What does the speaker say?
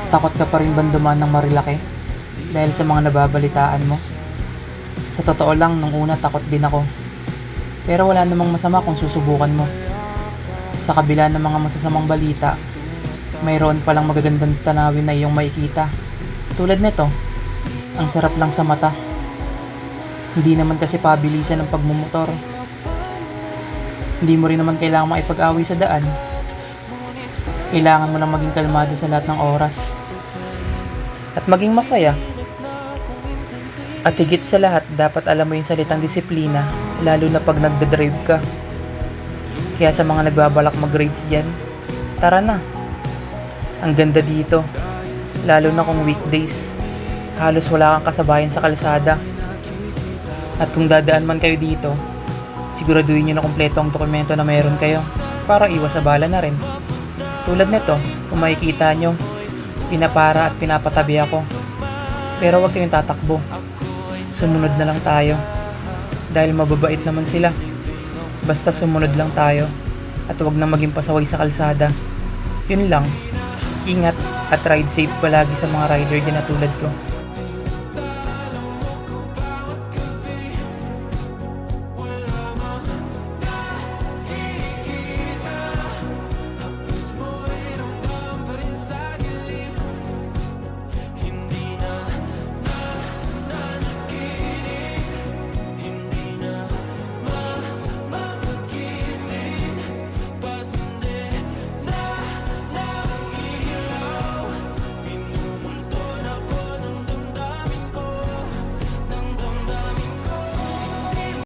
Takot ka pa rin ba dumaan ng Marilaki dahil sa mga nababalitaan mo? Sa totoo lang, nung una takot din ako. Pero wala namang masama kung susubukan mo. Sa kabila ng mga masasamang balita, mayroon palang magagandang tanawin na iyong makikita. Tulad nito, ang sarap lang sa mata. Hindi naman kasi pabilisan ng pagmumotor. Hindi mo rin naman kailangan makipag-away sa daan. Kailangan mo lang maging kalmado sa lahat ng oras. At maging masaya. At higit sa lahat, dapat alam mo yung salitang disiplina, lalo na pag nagdadrive ka. Kaya sa mga nagbabalak mag-grades dyan, tara na. Ang ganda dito, lalo na kung weekdays. Halos wala kang kasabayan sa kalsada. At kung dadaan man kayo dito, siguraduhin nyo na kumpleto ang dokumento na mayroon kayo para iwas sa bala na rin. Tulad nito, kung makikita nyo, pinapara at pinapatabi ako. Pero huwag kayong tatakbo. Sumunod na lang tayo. Dahil mababait naman sila. Basta sumunod lang tayo. At huwag na maging pasaway sa kalsada. Yun lang. Ingat at ride safe palagi sa mga rider dyan na tulad ko.